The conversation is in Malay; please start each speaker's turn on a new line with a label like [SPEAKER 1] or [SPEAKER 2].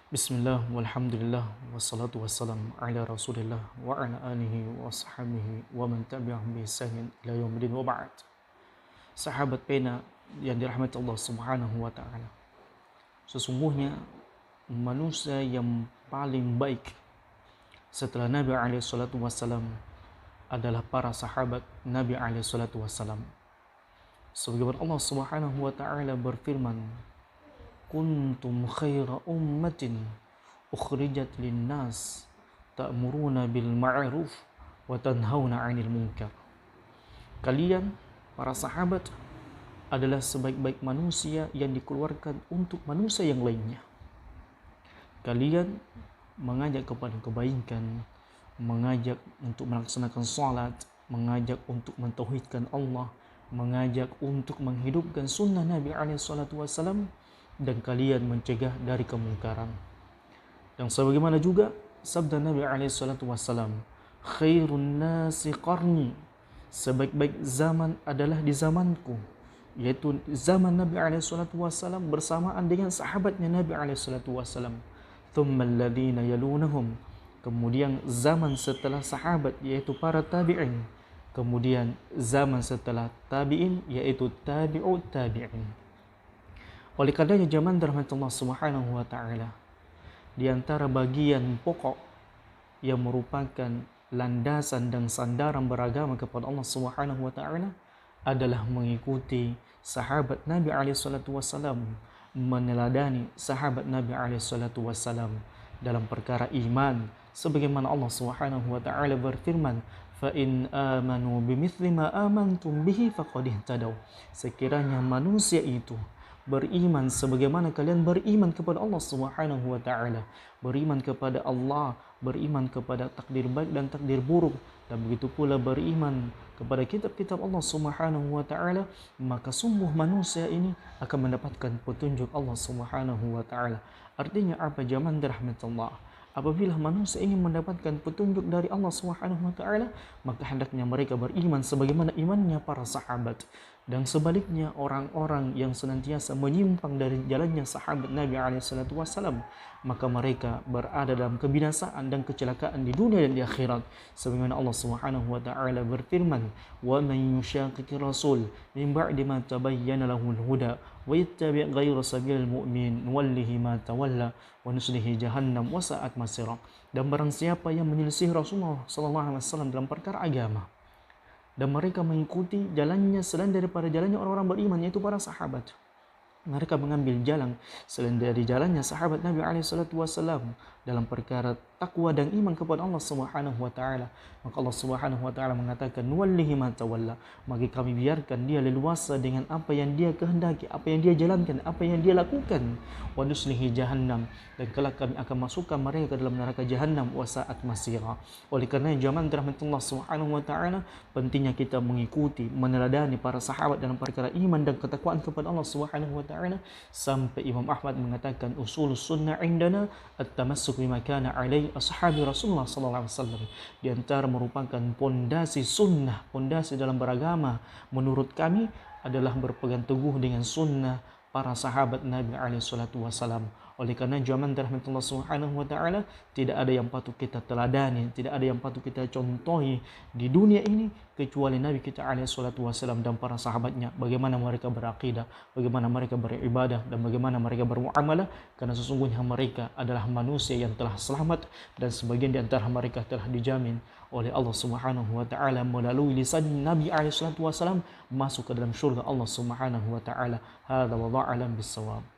[SPEAKER 1] Bismillah, walhamdulillah, wassalatu wassalamu ala rasulillah wa ala alihi wa sahbihi wa man tabi'ahum bi ihsanin ila yaumil wa ba'd. Sahabat pena yang dirahmati Allah Subhanahu wa taala. Sesungguhnya manusia yang paling baik setelah Nabi alaihi salatu wassalam adalah para sahabat Nabi alaihi salatu wassalam. Sebagaimana Allah Subhanahu wa taala berfirman, kuntum khaira ummatin ukhrijat linnas ta'muruna bil ma'ruf wa tanhauna 'anil munkar. Kalian para sahabat adalah sebaik-baik manusia yang dikeluarkan untuk manusia yang lainnya. Kalian mengajak kepada kebaikan, mengajak untuk melaksanakan salat, mengajak untuk mentauhidkan Allah, mengajak untuk menghidupkan sunnah Nabi alaihi salatu wasallam, dan kalian mencegah dari kemungkaran. Dan sebagaimana juga sabda Nabi alaihi salatu wasallam, khairun nasi qarni, sebaik-baik zaman adalah di zamanku, yaitu zaman Nabi alaihi salatu wasallam bersamaan dengan sahabatnya Nabi alaihi salatu wasallam. Thumma alladhina yalunahum, kemudian zaman setelah sahabat yaitu para tabi'in, kemudian zaman setelah tabi'in yaitu tabi'ut tabi'in. Oleh karenanya jamaah rahmat Allah Subhanahu wa taala, di antara bagian pokok yang merupakan landasan dan sandaran beragama kepada Allah Subhanahu wa taala adalah mengikuti sahabat Nabi alaihi salatu wasallam, meneladani sahabat Nabi alaihi salatu wasallam dalam perkara iman, sebagaimana Allah Subhanahu wa taala berfirman, fa in amanu bimithli ma amantum bihi faqad ihtadaw. Sekiranya manusia itu beriman sebagaimana kalian beriman kepada Allah Subhanahu wa taala, beriman kepada Allah, beriman kepada takdir baik dan takdir buruk, dan begitu pula beriman kepada kitab-kitab Allah Subhanahu wa taala, maka sungguh manusia ini akan mendapatkan petunjuk Allah Subhanahu wa taala. Artinya apa jamaah dirahmati Allah? Apabila manusia ingin mendapatkan petunjuk dari Allah Subhanahu wa taala, maka hendaknya mereka beriman sebagaimana imannya para sahabat. Dan sebaliknya orang-orang yang senantiasa menyimpang dari jalannya sahabat Nabi alaihi salatu wasallam, maka mereka berada dalam kebinasaan dan kecelakaan di dunia dan di akhirat. Sebagaimana Allah Subhanahu wa taala berfirman, "Wa man yushaqiqir rasul min ba'di ma tabayyana lahul huda wa yattabi' ghayra sabilil mu'min nuwallihi ma tawalla wa nuslihi jahannam wa sa'at masira." Dan barang siapa yang menyelisih Rasulullah sallallahu alaihi wasallam dalam perkara agama dan mereka mengikuti jalannya selain daripada jalannya orang-orang beriman, yaitu para sahabat, mereka mengambil jalan selain dari jalannya sahabat Nabi alaihi salatu wasallam dalam perkara takwa dan iman kepada Allah Subhanahu wa taala, maka Allah Subhanahu wa taala mengatakan nuwallihi ma tawalla, maka kami biarkan dia leluasa dengan apa yang dia kehendaki, apa yang dia jalankan, apa yang dia lakukan, wa nuslihi jahannam, dan kelak kami akan masukkan mereka ke dalam neraka jahannam, wa sa'at masira. Oleh kerana jamaah rahmatullah Subhanahu wa taala, pentingnya kita mengikuti, meneladani para sahabat dalam perkara iman dan ketakwaan kepada Allah Subhanahu wa taala, sampai Imam Ahmad mengatakan usulus sunnah indana at-tamassuk bima kana alaihi ashabi Rasulullah sallallahu alaihi wasallam. Di antara merupakan pondasi sunnah, pondasi dalam beragama menurut kami adalah berpegang teguh dengan sunnah para sahabat Nabi alaihi salatu wasallam. Oleh karena jamaah rahmatullah Subhanahu wa taala, tidak ada yang patut kita teladani, tidak ada yang patut kita contohi di dunia ini kecuali Nabi kita alaihi salatu wasallam dan para sahabatnya, bagaimana mereka berakidah, bagaimana mereka beribadah, dan bagaimana mereka bermuamalah, karena sesungguhnya mereka adalah manusia yang telah selamat, dan sebagian di antara mereka telah dijamin oleh Allah Subhanahu wa taala melalui lisan Nabi alaihi salatu wasallam masuk ke dalam syurga Allah Subhanahu wa taala. Hadza wallahu a'lam bissawab.